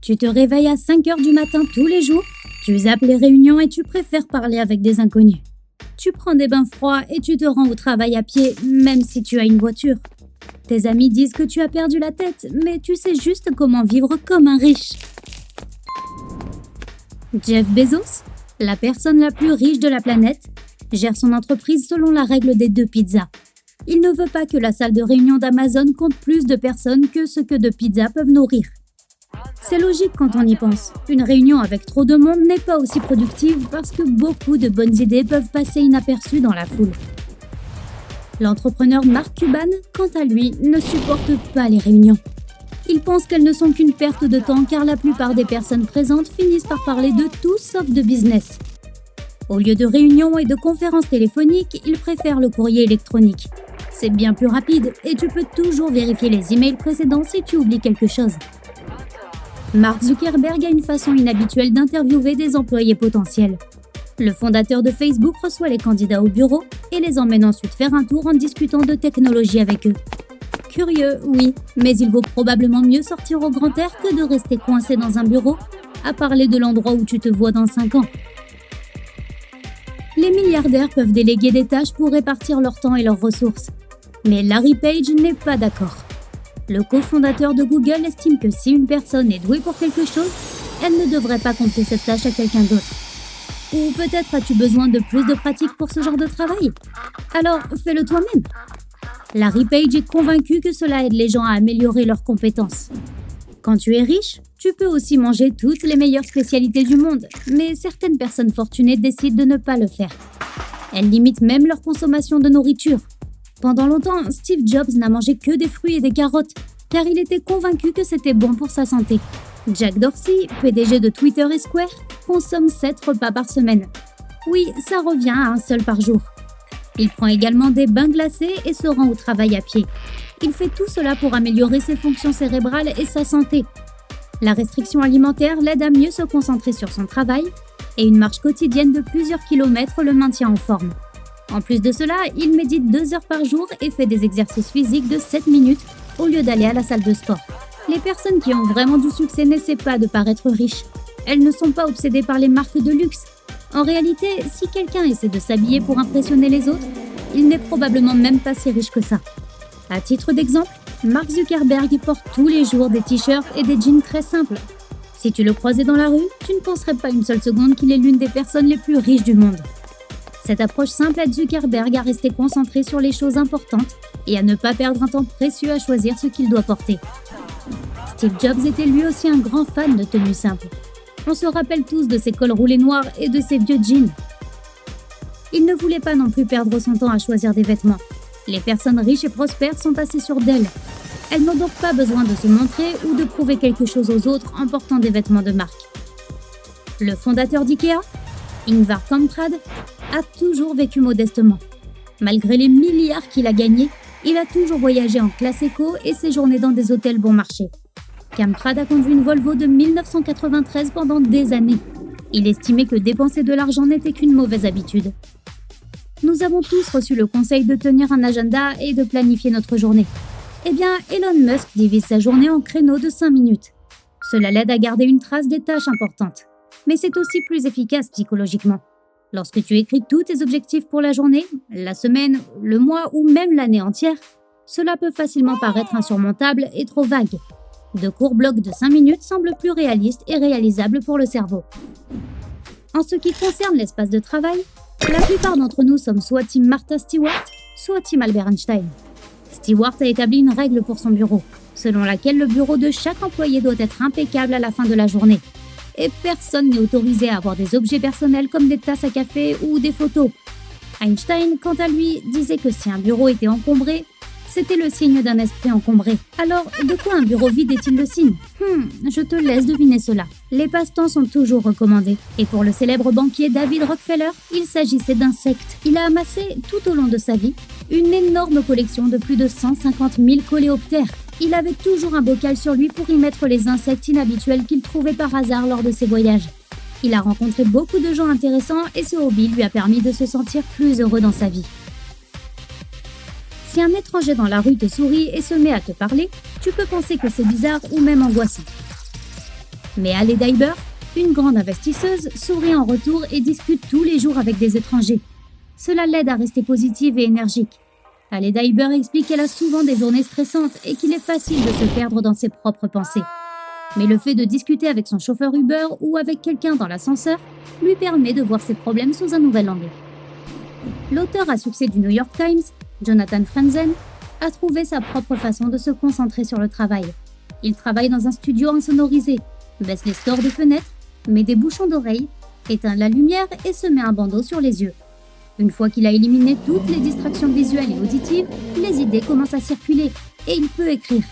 Tu te réveilles à 5 heures du matin tous les jours, tu zappes les réunions et tu préfères parler avec des inconnus. Tu prends des bains froids et tu te rends au travail à pied, même si tu as une voiture. Tes amis disent que tu as perdu la tête, mais tu sais juste comment vivre comme un riche. Jeff Bezos, la personne la plus riche de la planète, gère son entreprise selon la règle des 2 pizzas. Il ne veut pas que la salle de réunion d'Amazon compte plus de personnes que ce que de pizzas peuvent nourrir. C'est logique quand on y pense. Une réunion avec trop de monde n'est pas aussi productive parce que beaucoup de bonnes idées peuvent passer inaperçues dans la foule. L'entrepreneur Mark Cuban, quant à lui, ne supporte pas les réunions. Il pense qu'elles ne sont qu'une perte de temps car la plupart des personnes présentes finissent par parler de tout sauf de business. Au lieu de réunions et de conférences téléphoniques, il préfère le courrier électronique. C'est bien plus rapide et tu peux toujours vérifier les emails précédents si tu oublies quelque chose. Mark Zuckerberg a une façon inhabituelle d'interviewer des employés potentiels. Le fondateur de Facebook reçoit les candidats au bureau et les emmène ensuite faire un tour en discutant de technologie avec eux. Curieux, oui, mais il vaut probablement mieux sortir au grand air que de rester coincé dans un bureau à parler de l'endroit où tu te vois dans 5 ans. Les milliardaires peuvent déléguer des tâches pour répartir leur temps et leurs ressources. Mais Larry Page n'est pas d'accord. Le cofondateur de Google estime que si une personne est douée pour quelque chose, elle ne devrait pas confier cette tâche à quelqu'un d'autre. Ou peut-être as-tu besoin de plus de pratique pour ce genre de travail? Alors, fais-le toi-même. Larry Page est convaincu que cela aide les gens à améliorer leurs compétences. Quand tu es riche, tu peux aussi manger toutes les meilleures spécialités du monde, mais certaines personnes fortunées décident de ne pas le faire. Elles limitent même leur consommation de nourriture. Pendant longtemps, Steve Jobs n'a mangé que des fruits et des carottes, car il était convaincu que c'était bon pour sa santé. Jack Dorsey, PDG de Twitter et Square, consomme 7 repas par semaine. Oui, ça revient à un seul par jour. Il prend également des bains glacés et se rend au travail à pied. Il fait tout cela pour améliorer ses fonctions cérébrales et sa santé. La restriction alimentaire l'aide à mieux se concentrer sur son travail et une marche quotidienne de plusieurs kilomètres le maintient en forme. En plus de cela, il médite 2 heures par jour et fait des exercices physiques de 7 minutes au lieu d'aller à la salle de sport. Les personnes qui ont vraiment du succès n'essaient pas de paraître riches. Elles ne sont pas obsédées par les marques de luxe. En réalité, si quelqu'un essaie de s'habiller pour impressionner les autres, il n'est probablement même pas si riche que ça. À titre d'exemple, Mark Zuckerberg porte tous les jours des t-shirts et des jeans très simples. Si tu le croisais dans la rue, tu ne penserais pas une seule seconde qu'il est l'une des personnes les plus riches du monde. Cette approche simple aide Zuckerberg à rester concentré sur les choses importantes et à ne pas perdre un temps précieux à choisir ce qu'il doit porter. Steve Jobs était lui aussi un grand fan de tenues simples. On se rappelle tous de ses cols roulés noirs et de ses vieux jeans. Il ne voulait pas non plus perdre son temps à choisir des vêtements. Les personnes riches et prospères sont assez sûres d'elles. Elles n'ont donc pas besoin de se montrer ou de prouver quelque chose aux autres en portant des vêtements de marque. Le fondateur d'IKEA, Ingvar Kamprad, a toujours vécu modestement. Malgré les milliards qu'il a gagnés, il a toujours voyagé en classe éco et séjourné dans des hôtels bon marché. Kamprad a conduit une Volvo de 1993 pendant des années. Il estimait que dépenser de l'argent n'était qu'une mauvaise habitude. Nous avons tous reçu le conseil de tenir un agenda et de planifier notre journée. Eh bien, Elon Musk divise sa journée en créneaux de 5 minutes. Cela l'aide à garder une trace des tâches importantes. Mais c'est aussi plus efficace psychologiquement. Lorsque tu écris tous tes objectifs pour la journée, la semaine, le mois ou même l'année entière, cela peut facilement paraître insurmontable et trop vague. De courts blocs de 5 minutes semblent plus réalistes et réalisables pour le cerveau. En ce qui concerne l'espace de travail, la plupart d'entre nous sommes soit team Martha Stewart, soit team Albert Einstein. Stewart a établi une règle pour son bureau, selon laquelle le bureau de chaque employé doit être impeccable à la fin de la journée. Et personne n'est autorisé à avoir des objets personnels comme des tasses à café ou des photos. Einstein, quant à lui, disait que si un bureau était encombré, c'était le signe d'un esprit encombré. Alors, de quoi un bureau vide est-il le signe? Je te laisse deviner cela. Les passe-temps sont toujours recommandés. Et pour le célèbre banquier David Rockefeller, il s'agissait d'insectes. Il a amassé, tout au long de sa vie, une énorme collection de plus de 150 000 coléoptères. Il avait toujours un bocal sur lui pour y mettre les insectes inhabituels qu'il trouvait par hasard lors de ses voyages. Il a rencontré beaucoup de gens intéressants et ce hobby lui a permis de se sentir plus heureux dans sa vie. Si Si un étranger dans la rue te sourit et se met à te parler, tu peux penser que c'est bizarre ou même angoissant. Mais Haley Dieber, une grande investisseuse, sourit en retour et discute tous les jours avec des étrangers. Cela l'aide à rester positive et énergique. Haley Dieber explique qu'elle a souvent des journées stressantes et qu'il est facile de se perdre dans ses propres pensées. Mais le fait de discuter avec son chauffeur Uber ou avec quelqu'un dans l'ascenseur lui permet de voir ses problèmes sous un nouvel angle. L'auteur à succès du New York Times, Jonathan Franzen, a trouvé sa propre façon de se concentrer sur le travail. Il travaille dans un studio insonorisé, baisse les stores des fenêtres, met des bouchons d'oreilles, éteint la lumière et se met un bandeau sur les yeux. Une fois qu'il a éliminé toutes les distractions visuelles et auditives, les idées commencent à circuler et il peut écrire.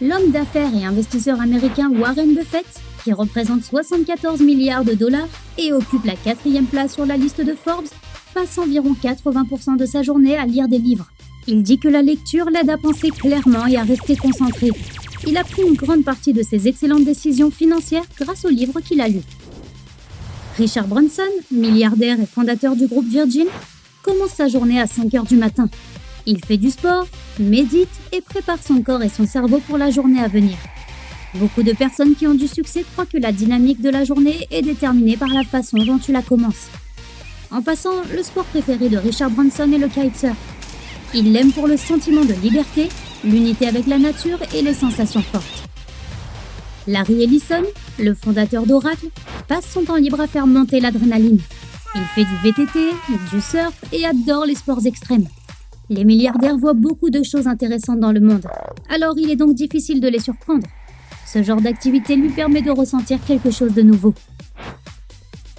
L'homme d'affaires et investisseur américain Warren Buffett, qui représente 74 milliards de dollars et occupe la 4e place sur la liste de Forbes, passe environ 80% de sa journée à lire des livres. Il dit que la lecture l'aide à penser clairement et à rester concentré. Il a pris une grande partie de ses excellentes décisions financières grâce aux livres qu'il a lus. Richard Branson, milliardaire et fondateur du groupe Virgin, commence sa journée à 5 heures du matin. Il fait du sport, médite et prépare son corps et son cerveau pour la journée à venir. Beaucoup de personnes qui ont du succès croient que la dynamique de la journée est déterminée par la façon dont tu la commences. En passant, le sport préféré de Richard Branson est le kitesurf. Il l'aime pour le sentiment de liberté, l'unité avec la nature et les sensations fortes. Larry Ellison, le fondateur d'Oracle, passe son temps libre à faire monter l'adrénaline. Il fait du VTT, du surf et adore les sports extrêmes. Les milliardaires voient beaucoup de choses intéressantes dans le monde, alors il est donc difficile de les surprendre. Ce genre d'activité lui permet de ressentir quelque chose de nouveau.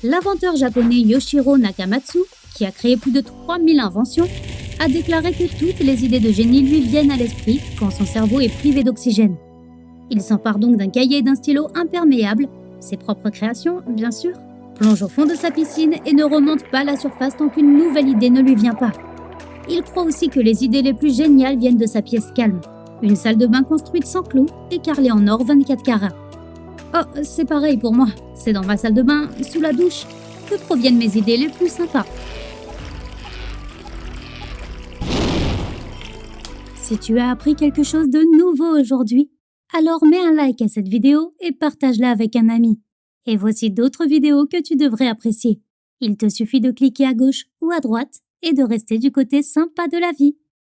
L'inventeur japonais Yoshiro Nakamatsu, qui a créé plus de 3000 inventions, a déclaré que toutes les idées de génie lui viennent à l'esprit quand son cerveau est privé d'oxygène. Il s'empare donc d'un cahier et d'un stylo imperméables, ses propres créations, bien sûr, plonge au fond de sa piscine et ne remonte pas à la surface tant qu'une nouvelle idée ne lui vient pas. Il croit aussi que les idées les plus géniales viennent de sa pièce calme, une salle de bain construite sans clous et carrelée en or 24 carats. Oh, c'est pareil pour moi, c'est dans ma salle de bain, sous la douche, que proviennent mes idées les plus sympas. Si tu as appris quelque chose de nouveau aujourd'hui, alors mets un like à cette vidéo et partage-la avec un ami. Et voici d'autres vidéos que tu devrais apprécier. Il te suffit de cliquer à gauche ou à droite et de rester du côté sympa de la vie.